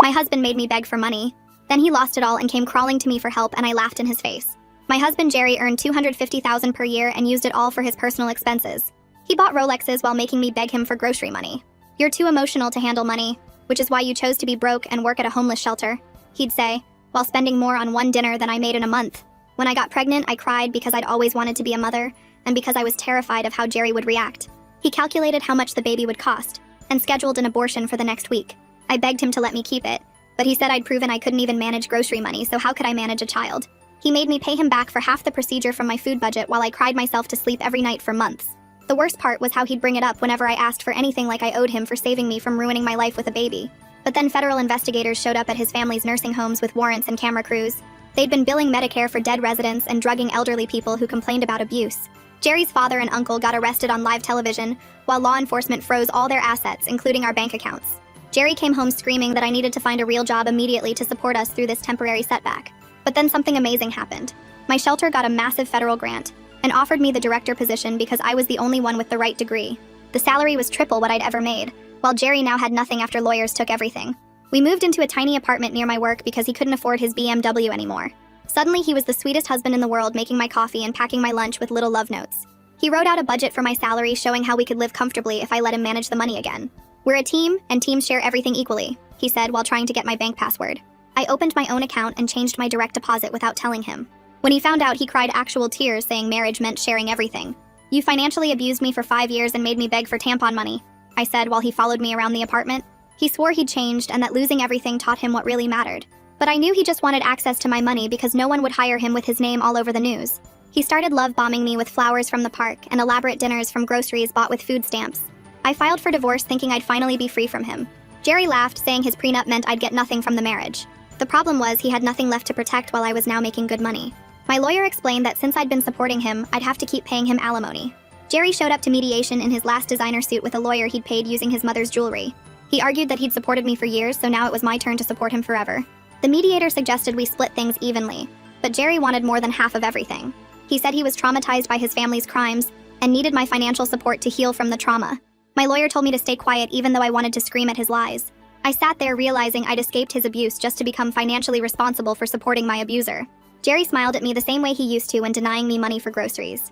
My husband made me beg for money. Then he lost it all and came crawling to me for help, and I laughed in his face. My husband Jerry earned $250,000 per year and used it all for his personal expenses. He bought Rolexes while making me beg him for grocery money. "You're too emotional to handle money, which is why you chose to be broke and work at a homeless shelter," he'd say, while spending more on one dinner than I made in a month. When I got pregnant, I cried because I'd always wanted to be a mother, and because I was terrified of how Jerry would react. He calculated how much the baby would cost, and scheduled an abortion for the next week. I begged him to let me keep it, but he said I'd proven I couldn't even manage grocery money, so how could I manage a child? He made me pay him back for half the procedure from my food budget while I cried myself to sleep every night for months. The worst part was how he'd bring it up whenever I asked for anything, like I owed him for saving me from ruining my life with a baby. But then federal investigators showed up at his family's nursing homes with warrants and camera crews. They'd been billing Medicare for dead residents and drugging elderly people who complained about abuse. Jerry's father and uncle got arrested on live television, while law enforcement froze all their assets, including our bank accounts. Jerry came home screaming that I needed to find a real job immediately to support us through this temporary setback. But then something amazing happened. My shelter got a massive federal grant and offered me the director position because I was the only one with the right degree. The salary was triple what I'd ever made, while Jerry now had nothing after lawyers took everything. We moved into a tiny apartment near my work because he couldn't afford his BMW anymore. Suddenly, he was the sweetest husband in the world, making my coffee and packing my lunch with little love notes. He wrote out a budget for my salary, showing how we could live comfortably if I let him manage the money again. "We're a team, and teams share everything equally," he said while trying to get my bank password. I opened my own account and changed my direct deposit without telling him. When he found out, he cried actual tears, saying marriage meant sharing everything. "You financially abused me for 5 years and made me beg for tampon money," I said while he followed me around the apartment. He swore he'd changed and that losing everything taught him what really mattered. But I knew he just wanted access to my money because no one would hire him with his name all over the news. He started love bombing me with flowers from the park and elaborate dinners from groceries bought with food stamps. I filed for divorce thinking I'd finally be free from him. Jerry laughed, saying his prenup meant I'd get nothing from the marriage. The problem was he had nothing left to protect while I was now making good money. My lawyer explained that since I'd been supporting him, I'd have to keep paying him alimony. Jerry showed up to mediation in his last designer suit with a lawyer he'd paid using his mother's jewelry. He argued that he'd supported me for years, so now it was my turn to support him forever. The mediator suggested we split things evenly, but Jerry wanted more than half of everything. He said he was traumatized by his family's crimes and needed my financial support to heal from the trauma. My lawyer told me to stay quiet even though I wanted to scream at his lies. I sat there realizing I'd escaped his abuse just to become financially responsible for supporting my abuser. Jerry smiled at me the same way he used to when denying me money for groceries.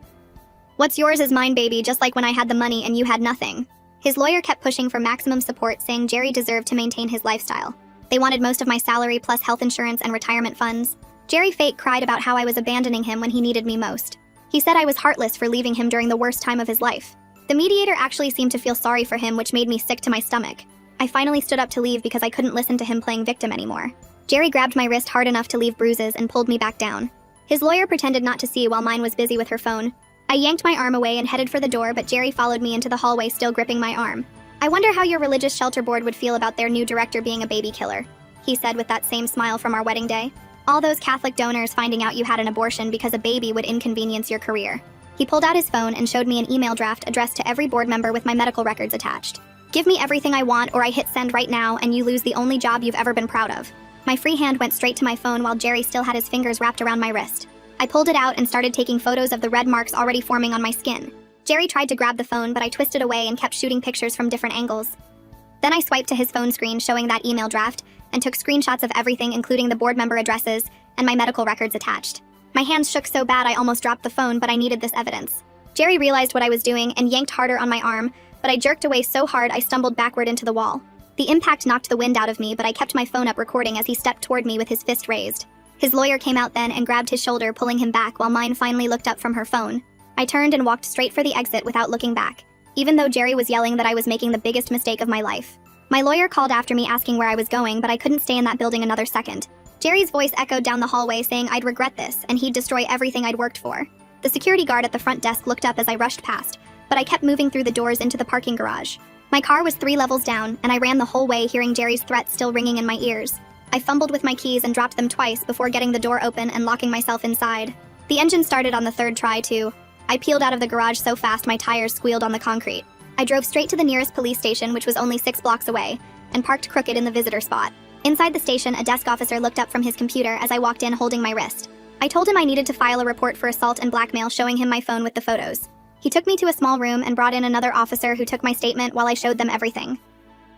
"What's yours is mine, baby, just like when I had the money and you had nothing." His lawyer kept pushing for maximum support, saying Jerry deserved to maintain his lifestyle. They wanted most of my salary plus health insurance and retirement funds. Jerry fake cried about how I was abandoning him when he needed me most. He said I was heartless for leaving him during the worst time of his life. The mediator actually seemed to feel sorry for him, which made me sick to my stomach. I finally stood up to leave because I couldn't listen to him playing victim anymore. Jerry grabbed my wrist hard enough to leave bruises and pulled me back down. His lawyer pretended not to see while mine was busy with her phone. I yanked my arm away and headed for the door, but Jerry followed me into the hallway, still gripping my arm. "I wonder how your religious shelter board would feel about their new director being a baby killer," he said with that same smile from our wedding day. "All those Catholic donors finding out you had an abortion because a baby would inconvenience your career." He pulled out his phone and showed me an email draft addressed to every board member with my medical records attached. "Give me everything I want, or I hit send right now and you lose the only job you've ever been proud of." My free hand went straight to my phone while Jerry still had his fingers wrapped around my wrist. I pulled it out and started taking photos of the red marks already forming on my skin. Jerry tried to grab the phone, but I twisted away and kept shooting pictures from different angles. Then I swiped to his phone screen showing that email draft and took screenshots of everything, including the board member addresses and my medical records attached. My hands shook so bad I almost dropped the phone, but I needed this evidence. Jerry realized what I was doing and yanked harder on my arm, but I jerked away so hard I stumbled backward into the wall. The impact knocked the wind out of me, but I kept my phone up recording as he stepped toward me with his fist raised. His lawyer came out then and grabbed his shoulder, pulling him back while mine finally looked up from her phone. I turned and walked straight for the exit without looking back, even though Jerry was yelling that I was making the biggest mistake of my life. My lawyer called after me asking where I was going, but I couldn't stay in that building another second. Jerry's voice echoed down the hallway saying I'd regret this and he'd destroy everything I'd worked for. The security guard at the front desk looked up as I rushed past, but I kept moving through the doors into the parking garage. My car was 3 levels down, and I ran the whole way hearing Jerry's threats still ringing in my ears. I fumbled with my keys and dropped them twice before getting the door open and locking myself inside. The engine started on the 3rd try, too. I peeled out of the garage so fast my tires squealed on the concrete. I drove straight to the nearest police station, which was only 6 blocks away, and parked crooked in the visitor spot. Inside the station, a desk officer looked up from his computer as I walked in holding my wrist. I told him I needed to file a report for assault and blackmail, showing him my phone with the photos. He took me to a small room and brought in another officer who took my statement while I showed them everything.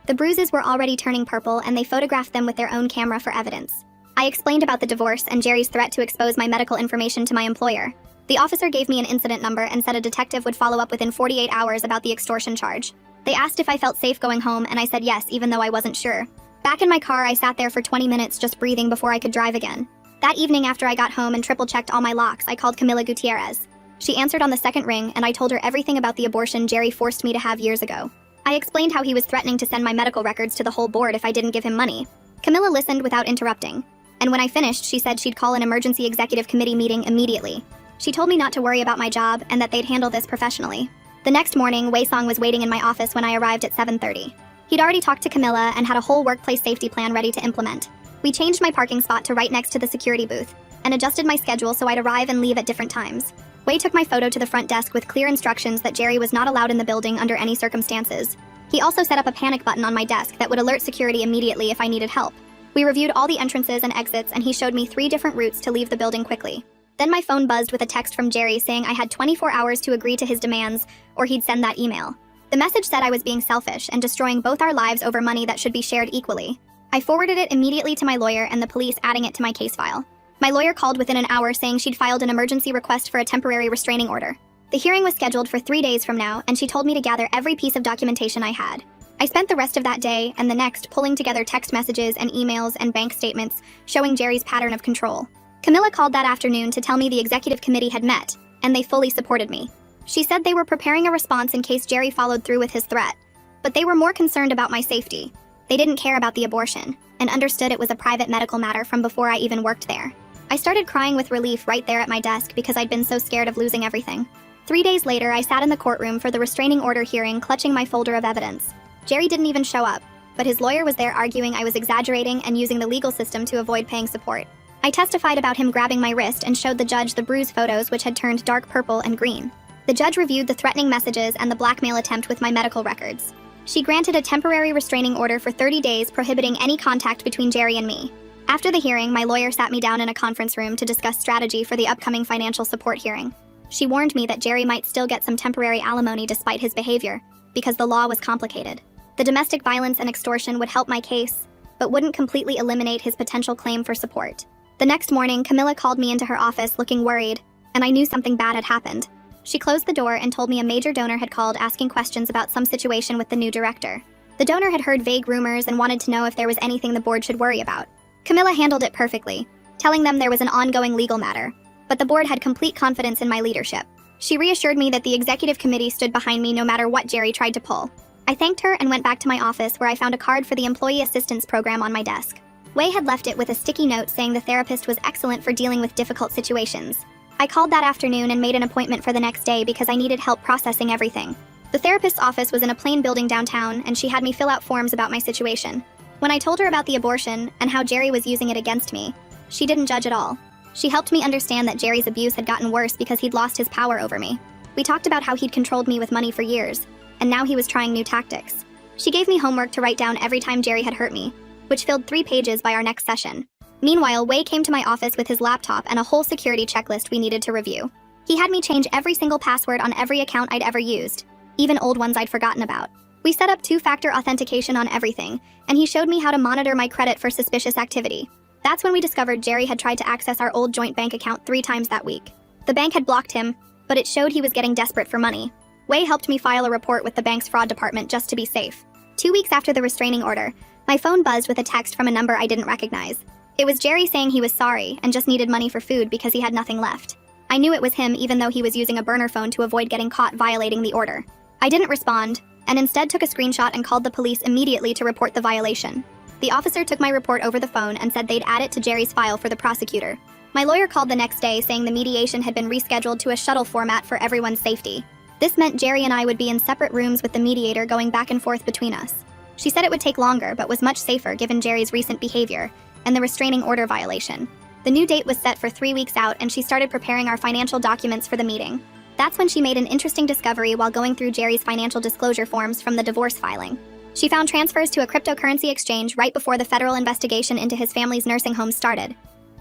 The bruises were already turning purple, and they photographed them with their own camera for evidence. I explained about the divorce and Jerry's threat to expose my medical information to my employer. The officer gave me an incident number and said a detective would follow up within 48 hours about the extortion charge. They asked if I felt safe going home, and I said yes, even though I wasn't sure. Back in my car, I sat there for 20 minutes just breathing before I could drive again. That evening, after I got home and triple-checked all my locks, I called Camila Gutierrez. She answered on the second ring, and I told her everything about the abortion Jerry forced me to have years ago. I explained how he was threatening to send my medical records to the whole board if I didn't give him money. Camila listened without interrupting. And when I finished, she said she'd call an emergency executive committee meeting immediately. She told me not to worry about my job and that they'd handle this professionally. The next morning, Wei Song was waiting in my office when I arrived at 7:30. He'd already talked to Camila and had a whole workplace safety plan ready to implement. We changed my parking spot to right next to the security booth and adjusted my schedule so I'd arrive and leave at different times. Wei took my photo to the front desk with clear instructions that Jerry was not allowed in the building under any circumstances. He also set up a panic button on my desk that would alert security immediately if I needed help. We reviewed all the entrances and exits, and he showed me 3 different routes to leave the building quickly. Then my phone buzzed with a text from Jerry saying I had 24 hours to agree to his demands, or he'd send that email. The message said I was being selfish and destroying both our lives over money that should be shared equally. I forwarded it immediately to my lawyer and the police, adding it to my case file. My lawyer called within an hour saying she'd filed an emergency request for a temporary restraining order. The hearing was scheduled for 3 days from now, and she told me to gather every piece of documentation I had. I spent the rest of that day and the next pulling together text messages and emails and bank statements showing Jerry's pattern of control. Camila called that afternoon to tell me the executive committee had met, and they fully supported me. She said they were preparing a response in case Jerry followed through with his threat, but they were more concerned about my safety. They didn't care about the abortion, and understood it was a private medical matter from before I even worked there. I started crying with relief right there at my desk because I'd been so scared of losing everything. 3 days later, I sat in the courtroom for the restraining order hearing, clutching my folder of evidence. Jerry didn't even show up, but his lawyer was there arguing I was exaggerating and using the legal system to avoid paying support. I testified about him grabbing my wrist and showed the judge the bruise photos, which had turned dark purple and green. The judge reviewed the threatening messages and the blackmail attempt with my medical records. She granted a temporary restraining order for 30 days prohibiting any contact between Jerry and me. After the hearing, my lawyer sat me down in a conference room to discuss strategy for the upcoming financial support hearing. She warned me that Jerry might still get some temporary alimony despite his behavior, because the law was complicated. The domestic violence and extortion would help my case, but wouldn't completely eliminate his potential claim for support. The next morning, Camila called me into her office looking worried, and I knew something bad had happened. She closed the door and told me a major donor had called asking questions about some situation with the new director. The donor had heard vague rumors and wanted to know if there was anything the board should worry about. Camila handled it perfectly, telling them there was an ongoing legal matter, but the board had complete confidence in my leadership. She reassured me that the executive committee stood behind me no matter what Jerry tried to pull. I thanked her and went back to my office, where I found a card for the employee assistance program on my desk. Wei had left it with a sticky note saying the therapist was excellent for dealing with difficult situations. I called that afternoon and made an appointment for the next day because I needed help processing everything. The therapist's office was in a plain building downtown, and she had me fill out forms about my situation. When I told her about the abortion and how Jerry was using it against me, she didn't judge at all. She helped me understand that Jerry's abuse had gotten worse because he'd lost his power over me. We talked about how he'd controlled me with money for years, and now he was trying new tactics. She gave me homework to write down every time Jerry had hurt me, which filled 3 pages by our next session. Meanwhile, Wei came to my office with his laptop and a whole security checklist we needed to review. He had me change every single password on every account I'd ever used, even old ones I'd forgotten about. We set up 2-factor authentication on everything, and he showed me how to monitor my credit for suspicious activity. That's when we discovered Jerry had tried to access our old joint bank account 3 times that week. The bank had blocked him, but it showed he was getting desperate for money. Wei helped me file a report with the bank's fraud department just to be safe. 2 weeks after the restraining order, my phone buzzed with a text from a number I didn't recognize. It was Jerry saying he was sorry and just needed money for food because he had nothing left. I knew it was him even though he was using a burner phone to avoid getting caught violating the order. I didn't respond, and instead took a screenshot and called the police immediately to report the violation. The officer took my report over the phone and said they'd add it to Jerry's file for the prosecutor. My lawyer called the next day saying the mediation had been rescheduled to a shuttle format for everyone's safety. This meant Jerry and I would be in separate rooms with the mediator going back and forth between us. She said it would take longer but was much safer given Jerry's recent behavior and the restraining order violation. The new date was set for 3 weeks out, and she started preparing our financial documents for the meeting. That's when she made an interesting discovery while going through Jerry's financial disclosure forms from the divorce filing. She found transfers to a cryptocurrency exchange right before the federal investigation into his family's nursing home started.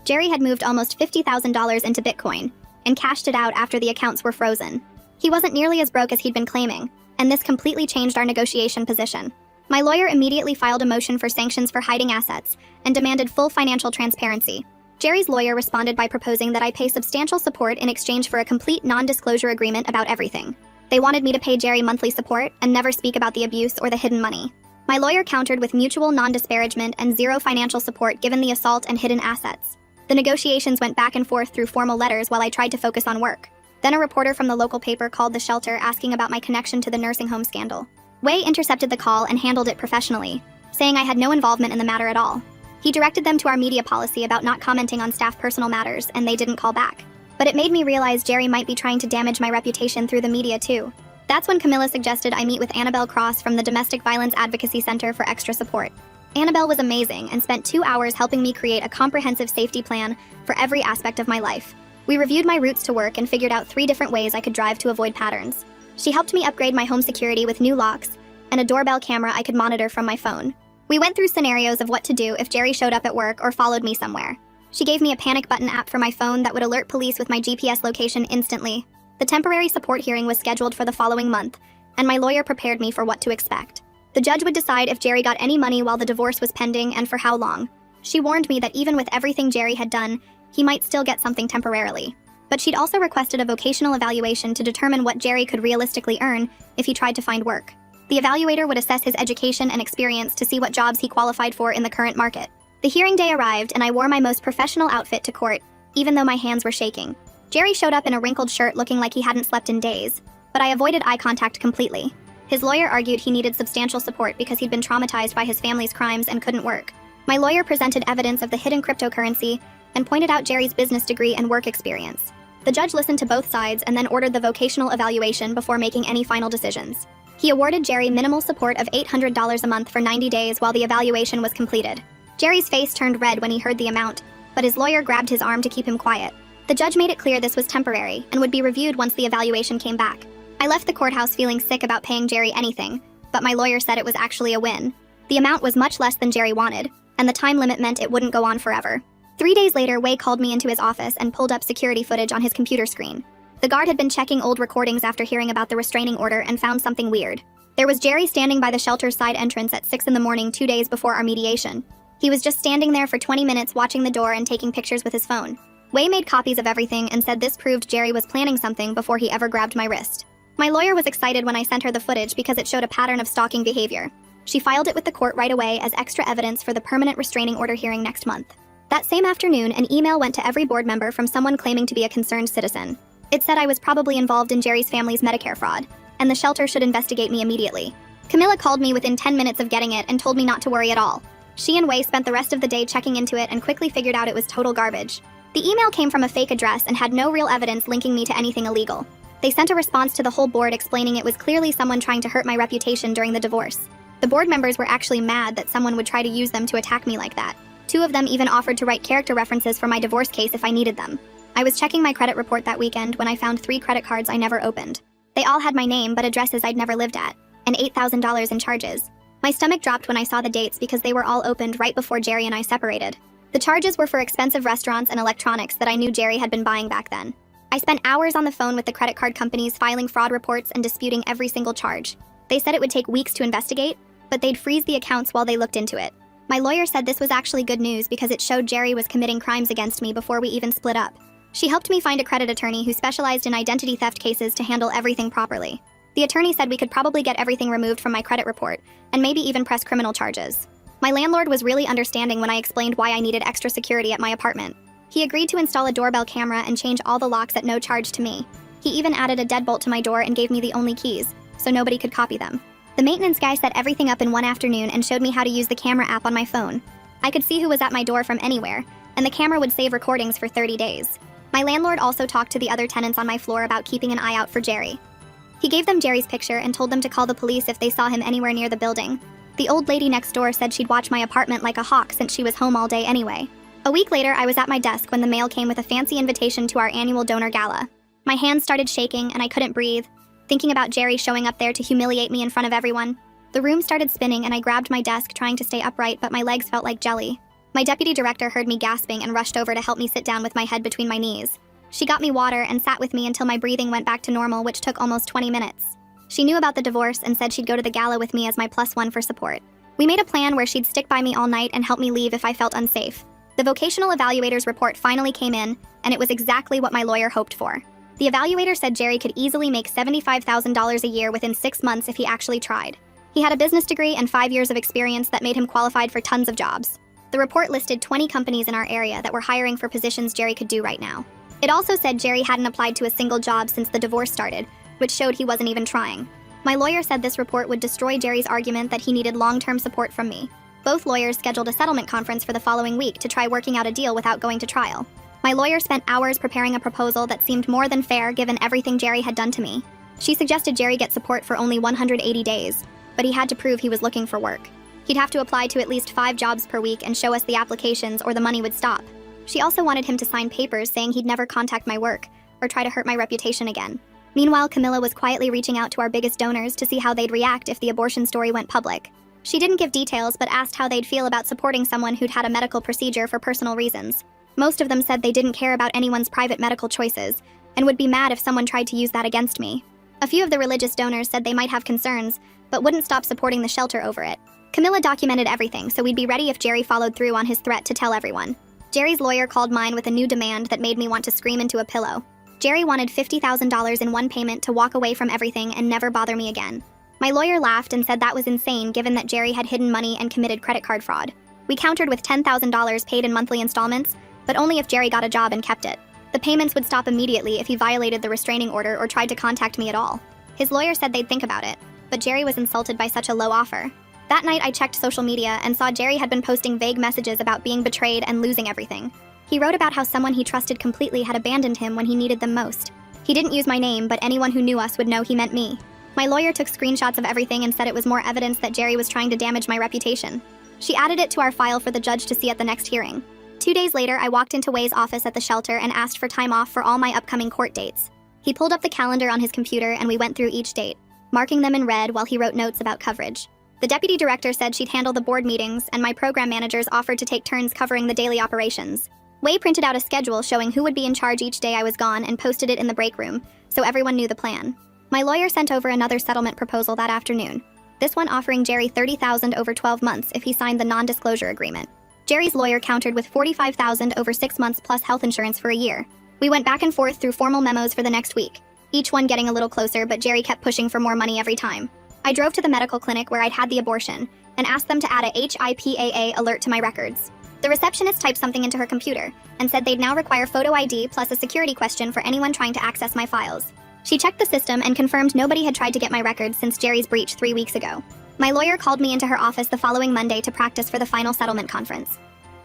Jerry had moved almost $50,000 into Bitcoin and cashed it out after the accounts were frozen. He wasn't nearly as broke as he'd been claiming, and this completely changed our negotiation position. My lawyer immediately filed a motion for sanctions for hiding assets and demanded full financial transparency. Jerry's lawyer responded by proposing that I pay substantial support in exchange for a complete non-disclosure agreement about everything. They wanted me to pay Jerry monthly support and never speak about the abuse or the hidden money. My lawyer countered with mutual non-disparagement and zero financial support given the assault and hidden assets. The negotiations went back and forth through formal letters while I tried to focus on work. Then a reporter from the local paper called the shelter asking about my connection to the nursing home scandal. Wei intercepted the call and handled it professionally, saying I had no involvement in the matter at all. He directed them to our media policy about not commenting on staff personal matters, and they didn't call back. But it made me realize Jerry might be trying to damage my reputation through the media too. That's when Camilla suggested I meet with Annabelle Cross from the Domestic Violence Advocacy Center for extra support. Annabelle was amazing and spent 2 hours helping me create a comprehensive safety plan for every aspect of my life. We reviewed my routes to work and figured out 3 different ways I could drive to avoid patterns. She helped me upgrade my home security with new locks and a doorbell camera I could monitor from my phone. We went through scenarios of what to do if Jerry showed up at work or followed me somewhere. She gave me a panic button app for my phone that would alert police with my GPS location instantly. The temporary support hearing was scheduled for the following month, and my lawyer prepared me for what to expect. The judge would decide if Jerry got any money while the divorce was pending and for how long. She warned me that even with everything Jerry had done, he might still get something temporarily. But she'd also requested a vocational evaluation to determine what Jerry could realistically earn if he tried to find work. The evaluator would assess his education and experience to see what jobs he qualified for in the current market. The hearing day arrived and I wore my most professional outfit to court, even though my hands were shaking. Jerry showed up in a wrinkled shirt looking like he hadn't slept in days, but I avoided eye contact completely. His lawyer argued he needed substantial support because he'd been traumatized by his family's crimes and couldn't work. My lawyer presented evidence of the hidden cryptocurrency and pointed out Jerry's business degree and work experience. The judge listened to both sides and then ordered the vocational evaluation before making any final decisions. He awarded Jerry minimal support of $800 a month for 90 days while the evaluation was completed. Jerry's face turned red when he heard the amount, but his lawyer grabbed his arm to keep him quiet. The judge made it clear this was temporary and would be reviewed once the evaluation came back. I left the courthouse feeling sick about paying Jerry anything, but my lawyer said it was actually a win. The amount was much less than Jerry wanted, and the time limit meant it wouldn't go on forever. 3 days later, Wei called me into his office and pulled up security footage on his computer screen. The guard had been checking old recordings after hearing about the restraining order and found something weird. There was Jerry standing by the shelter's side entrance at 6 in the morning 2 days before our mediation. He was just standing there for 20 minutes watching the door and taking pictures with his phone. Wei made copies of everything and said this proved Jerry was planning something before he ever grabbed my wrist. My lawyer was excited when I sent her the footage because it showed a pattern of stalking behavior. She filed it with the court right away as extra evidence for the permanent restraining order hearing next month. That same afternoon, an email went to every board member from someone claiming to be a concerned citizen. It said I was probably involved in Jerry's family's Medicare fraud, and the shelter should investigate me immediately. Camilla called me within 10 minutes of getting it and told me not to worry at all. She and Wei spent the rest of the day checking into it and quickly figured out it was total garbage. The email came from a fake address and had no real evidence linking me to anything illegal. They sent a response to the whole board explaining it was clearly someone trying to hurt my reputation during the divorce. The board members were actually mad that someone would try to use them to attack me like that. 2 of them even offered to write character references for my divorce case if I needed them. I was checking my credit report that weekend when I found 3 credit cards I never opened. They all had my name but addresses I'd never lived at, and $8,000 in charges. My stomach dropped when I saw the dates because they were all opened right before Jerry and I separated. The charges were for expensive restaurants and electronics that I knew Jerry had been buying back then. I spent hours on the phone with the credit card companies filing fraud reports and disputing every single charge. They said it would take weeks to investigate, but they'd freeze the accounts while they looked into it. My lawyer said this was actually good news because it showed Jerry was committing crimes against me before we even split up. She helped me find a credit attorney who specialized in identity theft cases to handle everything properly. The attorney said we could probably get everything removed from my credit report, and maybe even press criminal charges. My landlord was really understanding when I explained why I needed extra security at my apartment. He agreed to install a doorbell camera and change all the locks at no charge to me. He even added a deadbolt to my door and gave me the only keys, so nobody could copy them. The maintenance guy set everything up in one afternoon and showed me how to use the camera app on my phone. I could see who was at my door from anywhere, and the camera would save recordings for 30 days. My landlord also talked to the other tenants on my floor about keeping an eye out for Jerry. He gave them Jerry's picture and told them to call the police if they saw him anywhere near the building. The old lady next door said she'd watch my apartment like a hawk since she was home all day anyway. A week later, I was at my desk when the mail came with a fancy invitation to our annual donor gala. My hands started shaking and I couldn't breathe, thinking about Jerry showing up there to humiliate me in front of everyone. The room started spinning and I grabbed my desk trying to stay upright, but my legs felt like jelly. My deputy director heard me gasping and rushed over to help me sit down with my head between my knees. She got me water and sat with me until my breathing went back to normal, which took almost 20 minutes. She knew about the divorce and said she'd go to the gala with me as my +1 for support. We made a plan where she'd stick by me all night and help me leave if I felt unsafe. The vocational evaluator's report finally came in, and it was exactly what my lawyer hoped for. The evaluator said Jerry could easily make $75,000 a year within 6 months if he actually tried. He had a business degree and 5 years of experience that made him qualified for tons of jobs. The report listed 20 companies in our area that were hiring for positions Jerry could do right now. It also said Jerry hadn't applied to a single job since the divorce started, which showed he wasn't even trying. My lawyer said this report would destroy Jerry's argument that he needed long-term support from me. Both lawyers scheduled a settlement conference for the following week to try working out a deal without going to trial. My lawyer spent hours preparing a proposal that seemed more than fair given everything Jerry had done to me. She suggested Jerry get support for only 180 days, but he had to prove he was looking for work. He'd have to apply to at least 5 jobs per week and show us the applications or the money would stop. She also wanted him to sign papers saying he'd never contact my work or try to hurt my reputation again. Meanwhile, Camilla was quietly reaching out to our biggest donors to see how they'd react if the abortion story went public. She didn't give details but asked how they'd feel about supporting someone who'd had a medical procedure for personal reasons. Most of them said they didn't care about anyone's private medical choices and would be mad if someone tried to use that against me. A few of the religious donors said they might have concerns, but wouldn't stop supporting the shelter over it. Camilla documented everything, so we'd be ready if Jerry followed through on his threat to tell everyone. Jerry's lawyer called mine with a new demand that made me want to scream into a pillow. Jerry wanted $50,000 in one payment to walk away from everything and never bother me again. My lawyer laughed and said that was insane given that Jerry had hidden money and committed credit card fraud. We countered with $10,000 paid in monthly installments, but only if Jerry got a job and kept it. The payments would stop immediately if he violated the restraining order or tried to contact me at all. His lawyer said they'd think about it, but Jerry was insulted by such a low offer. That night I checked social media and saw Jerry had been posting vague messages about being betrayed and losing everything. He wrote about how someone he trusted completely had abandoned him when he needed them most. He didn't use my name, but anyone who knew us would know he meant me. My lawyer took screenshots of everything and said it was more evidence that Jerry was trying to damage my reputation. She added it to our file for the judge to see at the next hearing. 2 days later, I walked into Way's office at the shelter and asked for time off for all my upcoming court dates. He pulled up the calendar on his computer and we went through each date, marking them in red while he wrote notes about coverage. The deputy director said she'd handle the board meetings, and my program managers offered to take turns covering the daily operations. Way printed out a schedule showing who would be in charge each day I was gone and posted it in the break room, so everyone knew the plan. My lawyer sent over another settlement proposal that afternoon, this one offering Jerry $30,000 over 12 months if he signed the non-disclosure agreement. Jerry's lawyer countered with $45,000 over 6 months plus health insurance for a year. We went back and forth through formal memos for the next week, each one getting a little closer, but Jerry kept pushing for more money every time. I drove to the medical clinic where I'd had the abortion and asked them to add a HIPAA alert to my records. The receptionist typed something into her computer and said they'd now require photo ID plus a security question for anyone trying to access my files. She checked the system and confirmed nobody had tried to get my records since Jerry's breach 3 weeks ago. My lawyer called me into her office the following Monday to practice for the final settlement conference.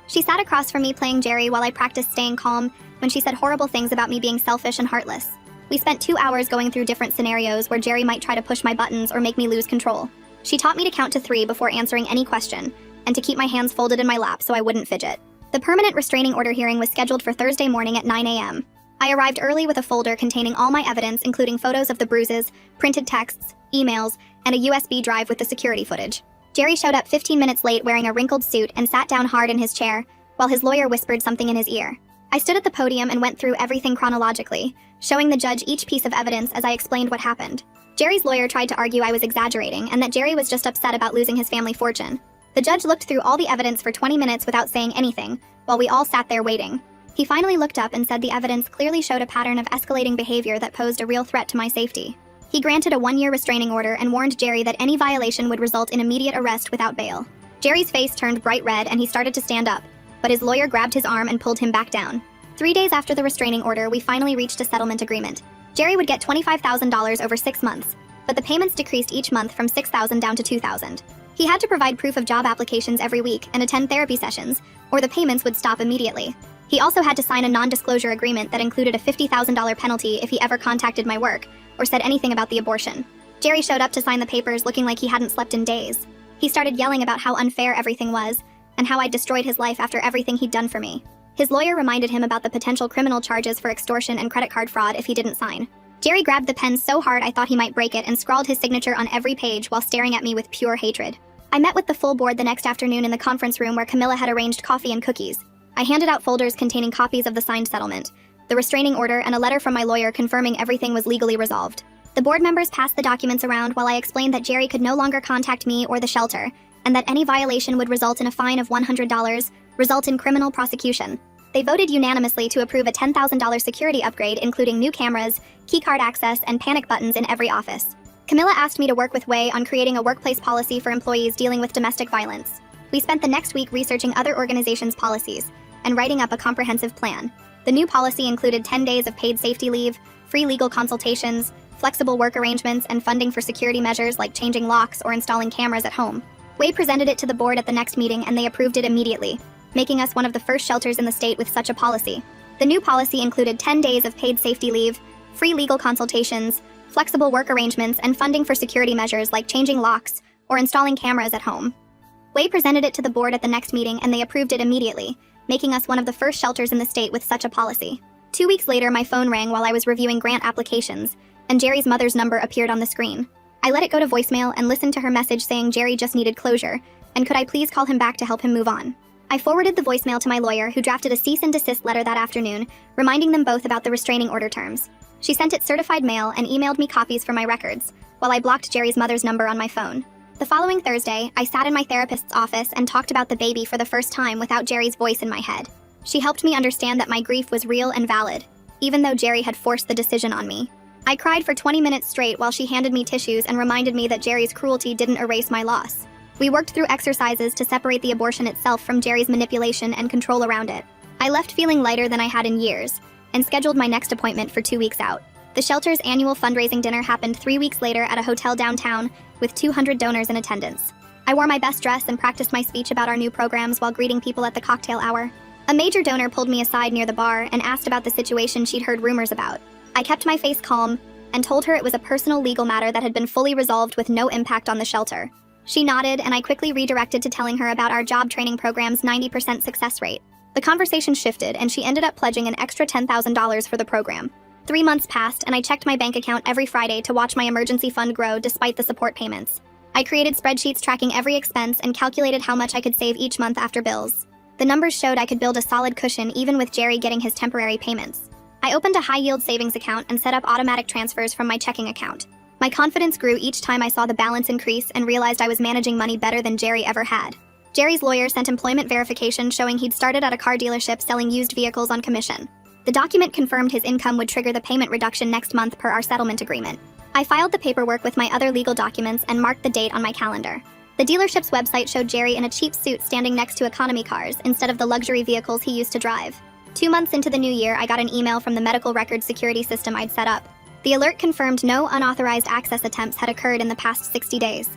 She sat across from me playing Jerry while I practiced staying calm when she said horrible things about me being selfish and heartless. We spent 2 hours going through different scenarios where Jerry might try to push my buttons or make me lose control. She taught me to count to 3 before answering any question, and to keep my hands folded in my lap so I wouldn't fidget. The permanent restraining order hearing was scheduled for Thursday morning at 9 a.m. I arrived early with a folder containing all my evidence, including photos of the bruises, printed texts, emails, and a USB drive with the security footage. Jerry showed up 15 minutes late wearing a wrinkled suit and sat down hard in his chair, while his lawyer whispered something in his ear. I stood at the podium and went through everything chronologically, showing the judge each piece of evidence as I explained what happened. Jerry's lawyer tried to argue I was exaggerating and that Jerry was just upset about losing his family fortune. The judge looked through all the evidence for 20 minutes without saying anything, while we all sat there waiting. He finally looked up and said the evidence clearly showed a pattern of escalating behavior that posed a real threat to my safety. He granted a 1-year restraining order and warned Jerry that any violation would result in immediate arrest without bail. Jerry's face turned bright red and he started to stand up, but his lawyer grabbed his arm and pulled him back down. 3 days after the restraining order, we finally reached a settlement agreement. Jerry would get $25,000 over 6 months, but the payments decreased each month from $6,000 down to $2,000. He had to provide proof of job applications every week and attend therapy sessions, or the payments would stop immediately. He also had to sign a non-disclosure agreement that included a $50,000 penalty if he ever contacted my work or said anything about the abortion. Jerry showed up to sign the papers looking like he hadn't slept in days. He started yelling about how unfair everything was and how I'd destroyed his life after everything he'd done for me. His lawyer reminded him about the potential criminal charges for extortion and credit card fraud if he didn't sign. Jerry grabbed the pen so hard I thought he might break it and scrawled his signature on every page while staring at me with pure hatred. I met with the full board the next afternoon in the conference room where Camilla had arranged coffee and cookies. I handed out folders containing copies of the signed settlement, the restraining order, and a letter from my lawyer confirming everything was legally resolved. The board members passed the documents around while I explained that Jerry could no longer contact me or the shelter, and that any violation would result in a fine of $100, result in criminal prosecution. They voted unanimously to approve a $10,000 security upgrade, including new cameras, keycard access, and panic buttons in every office. Camilla asked me to work with Wei on creating a workplace policy for employees dealing with domestic violence. We spent the next week researching other organizations' policies and writing up a comprehensive plan. The new policy included 10 days of paid safety leave, free legal consultations, flexible work arrangements, and funding for security measures like changing locks or installing cameras at home. Wei presented it to the board at the next meeting and they approved it immediately, making us one of the first shelters in the state with such a policy. The new policy included 10 days of paid safety leave, free legal consultations, flexible work arrangements, and funding for security measures like changing locks or installing cameras at home. Wei presented it to the board at the next meeting and they approved it immediately, making us one of the first shelters in the state with such a policy. 2 weeks later, my phone rang while I was reviewing grant applications, and Jerry's mother's number appeared on the screen. I let it go to voicemail and listened to her message saying Jerry just needed closure, and could I please call him back to help him move on. I forwarded the voicemail to my lawyer, who drafted a cease and desist letter that afternoon, reminding them both about the restraining order terms. She sent it certified mail and emailed me copies for my records, while I blocked Jerry's mother's number on my phone. The following Thursday, I sat in my therapist's office and talked about the baby for the first time without Jerry's voice in my head. She helped me understand that my grief was real and valid, even though Jerry had forced the decision on me. I cried for 20 minutes straight while she handed me tissues and reminded me that Jerry's cruelty didn't erase my loss. We worked through exercises to separate the abortion itself from Jerry's manipulation and control around it. I left feeling lighter than I had in years, and scheduled my next appointment for 2 weeks out. The shelter's annual fundraising dinner happened 3 weeks later at a hotel downtown, with 200 donors in attendance. I wore my best dress and practiced my speech about our new programs while greeting people at the cocktail hour. A major donor pulled me aside near the bar and asked about the situation she'd heard rumors about. I kept my face calm and told her it was a personal legal matter that had been fully resolved with no impact on the shelter. She nodded, and I quickly redirected to telling her about our job training program's 90% success rate. The conversation shifted, and she ended up pledging an extra $10,000 for the program. 3 months passed, and I checked my bank account every Friday to watch my emergency fund grow despite the support payments. I created spreadsheets tracking every expense and calculated how much I could save each month after bills. The numbers showed I could build a solid cushion even with Jerry getting his temporary payments. I opened a high-yield savings account and set up automatic transfers from my checking account. My confidence grew each time I saw the balance increase and realized I was managing money better than Jerry ever had. Jerry's lawyer sent employment verification showing he'd started at a car dealership selling used vehicles on commission. The document confirmed his income would trigger the payment reduction next month per our settlement agreement. I filed the paperwork with my other legal documents and marked the date on my calendar. The dealership's website showed Jerry in a cheap suit standing next to economy cars instead of the luxury vehicles he used to drive. 2 months into the new year, I got an email from the medical record security system I'd set up. The alert confirmed no unauthorized access attempts had occurred in the past 60 days.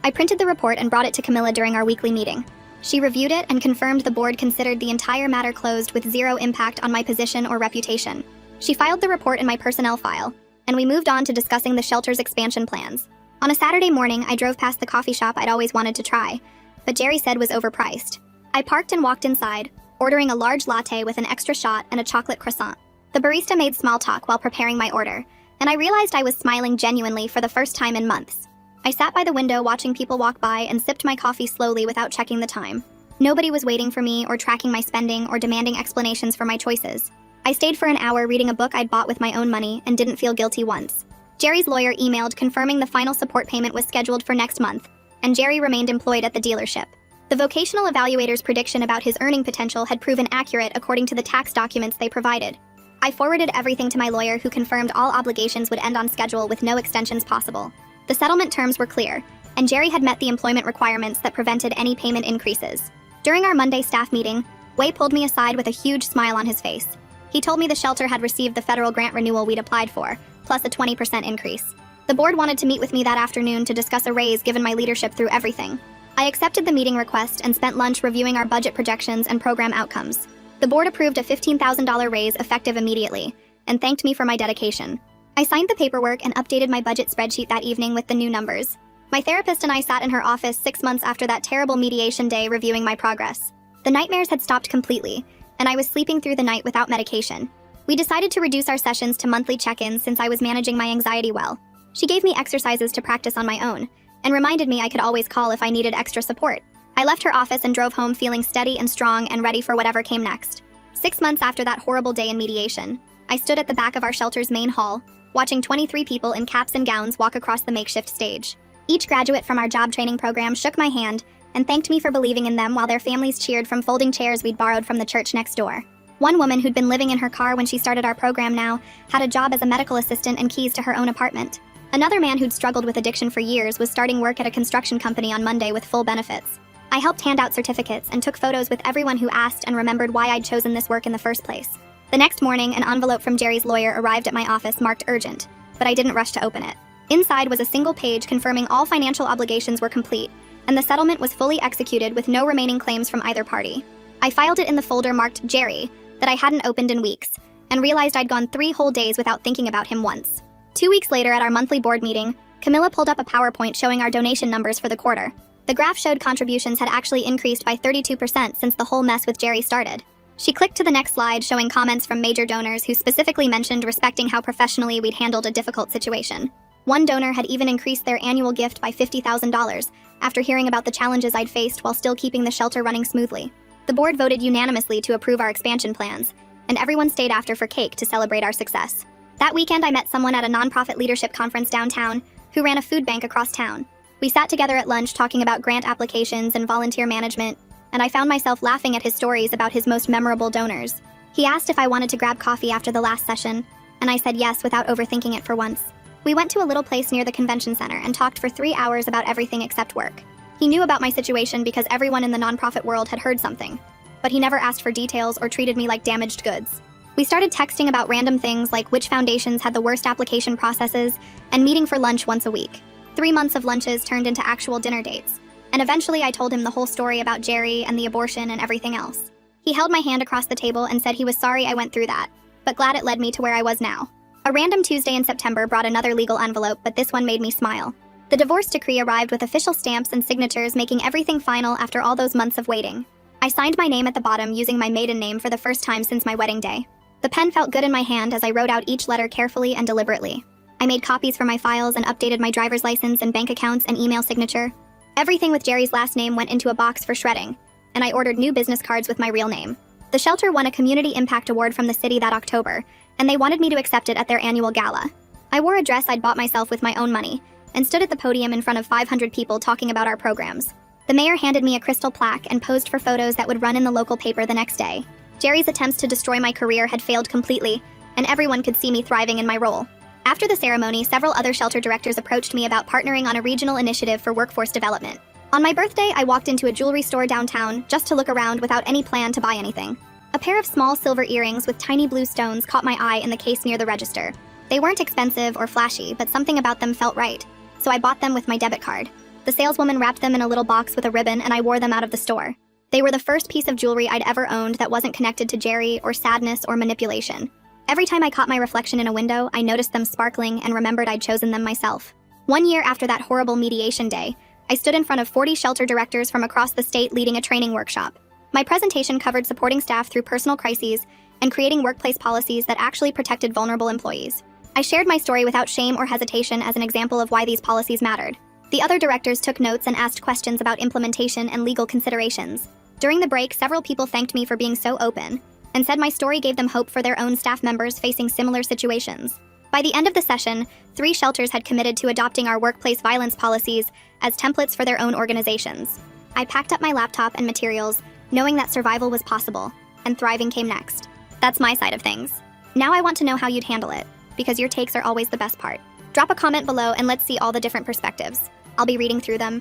I printed the report and brought it to Camilla during our weekly meeting. She reviewed it and confirmed the board considered the entire matter closed with zero impact on my position or reputation. She filed the report in my personnel file, and we moved on to discussing the shelter's expansion plans. On a Saturday morning, I drove past the coffee shop I'd always wanted to try, but Jerry said was overpriced. I parked and walked inside, ordering a large latte with an extra shot and a chocolate croissant. The barista made small talk while preparing my order, and I realized I was smiling genuinely for the first time in months. I sat by the window watching people walk by and sipped my coffee slowly without checking the time. Nobody was waiting for me or tracking my spending or demanding explanations for my choices. I stayed for an hour reading a book I'd bought with my own money and didn't feel guilty once. Jerry's lawyer emailed confirming the final support payment was scheduled for next month, and Jerry remained employed at the dealership. The vocational evaluator's prediction about his earning potential had proven accurate according to the tax documents they provided. I forwarded everything to my lawyer, who confirmed all obligations would end on schedule with no extensions possible. The settlement terms were clear, and Jerry had met the employment requirements that prevented any payment increases. During our Monday staff meeting, Wei pulled me aside with a huge smile on his face. He told me the shelter had received the federal grant renewal we'd applied for, plus a 20% increase. The board wanted to meet with me that afternoon to discuss a raise given my leadership through everything. I accepted the meeting request and spent lunch reviewing our budget projections and program outcomes. The board approved a $15,000 raise effective immediately, and thanked me for my dedication. I signed the paperwork and updated my budget spreadsheet that evening with the new numbers. My therapist and I sat in her office 6 months after that terrible mediation day reviewing my progress. The nightmares had stopped completely, and I was sleeping through the night without medication. We decided to reduce our sessions to monthly check-ins since I was managing my anxiety well. She gave me exercises to practice on my own, and reminded me I could always call if I needed extra support. I left her office and drove home feeling steady and strong and ready for whatever came next. 6 months after that horrible day in mediation, I stood at the back of our shelter's main hall, watching 23 people in caps and gowns walk across the makeshift stage. Each graduate from our job training program shook my hand and thanked me for believing in them while their families cheered from folding chairs we'd borrowed from the church next door. One woman who'd been living in her car when she started our program now had a job as a medical assistant and keys to her own apartment. Another man who'd struggled with addiction for years was starting work at a construction company on Monday with full benefits. I helped hand out certificates and took photos with everyone who asked and remembered why I'd chosen this work in the first place. The next morning, an envelope from Jerry's lawyer arrived at my office marked urgent, but I didn't rush to open it. Inside was a single page confirming all financial obligations were complete, and the settlement was fully executed with no remaining claims from either party. I filed it in the folder marked Jerry that I hadn't opened in weeks, and realized I'd gone 3 whole days without thinking about him once. 2 weeks later at our monthly board meeting, Camilla pulled up a PowerPoint showing our donation numbers for the quarter. The graph showed contributions had actually increased by 32% since the whole mess with Jerry started. She clicked to the next slide showing comments from major donors who specifically mentioned respecting how professionally we'd handled a difficult situation. One donor had even increased their annual gift by $50,000 after hearing about the challenges I'd faced while still keeping the shelter running smoothly. The board voted unanimously to approve our expansion plans, and everyone stayed after for cake to celebrate our success. That weekend I met someone at a nonprofit leadership conference downtown who ran a food bank across town. We sat together at lunch talking about grant applications and volunteer management, and I found myself laughing at his stories about his most memorable donors. He asked if I wanted to grab coffee after the last session, and I said yes without overthinking it for once. We went to a little place near the convention center and talked for 3 hours about everything except work. He knew about my situation because everyone in the nonprofit world had heard something, but he never asked for details or treated me like damaged goods. We started texting about random things like which foundations had the worst application processes and meeting for lunch once a week. 3 months of lunches turned into actual dinner dates, and eventually I told him the whole story about Jerry and the abortion and everything else. He held my hand across the table and said he was sorry I went through that, but glad it led me to where I was now. A random Tuesday in September brought another legal envelope, but this one made me smile. The divorce decree arrived with official stamps and signatures, making everything final after all those months of waiting. I signed my name at the bottom using my maiden name for the first time since my wedding day. The pen felt good in my hand as I wrote out each letter carefully and deliberately. I made copies for my files and updated my driver's license and bank accounts and email signature. Everything with Jerry's last name went into a box for shredding, and I ordered new business cards with my real name. The shelter won a Community Impact Award from the city that October, and they wanted me to accept it at their annual gala. I wore a dress I'd bought myself with my own money, and stood at the podium in front of 500 people talking about our programs. The mayor handed me a crystal plaque and posed for photos that would run in the local paper the next day. Jerry's attempts to destroy my career had failed completely, and everyone could see me thriving in my role. After the ceremony, several other shelter directors approached me about partnering on a regional initiative for workforce development. On my birthday, I walked into a jewelry store downtown just to look around without any plan to buy anything. A pair of small silver earrings with tiny blue stones caught my eye in the case near the register. They weren't expensive or flashy, but something about them felt right, so I bought them with my debit card. The saleswoman wrapped them in a little box with a ribbon, and I wore them out of the store. They were the first piece of jewelry I'd ever owned that wasn't connected to Jerry or sadness or manipulation. Every time I caught my reflection in a window, I noticed them sparkling and remembered I'd chosen them myself. 1 year after that horrible mediation day, I stood in front of 40 shelter directors from across the state leading a training workshop. My presentation covered supporting staff through personal crises and creating workplace policies that actually protected vulnerable employees. I shared my story without shame or hesitation as an example of why these policies mattered. The other directors took notes and asked questions about implementation and legal considerations. During the break, several people thanked me for being so open and said my story gave them hope for their own staff members facing similar situations. By the end of the session, 3 shelters had committed to adopting our workplace violence policies as templates for their own organizations. I packed up my laptop and materials, knowing that survival was possible, and thriving came next. That's my side of things. Now I want to know how you'd handle it, because your takes are always the best part. Drop a comment below and let's see all the different perspectives. I'll be reading through them,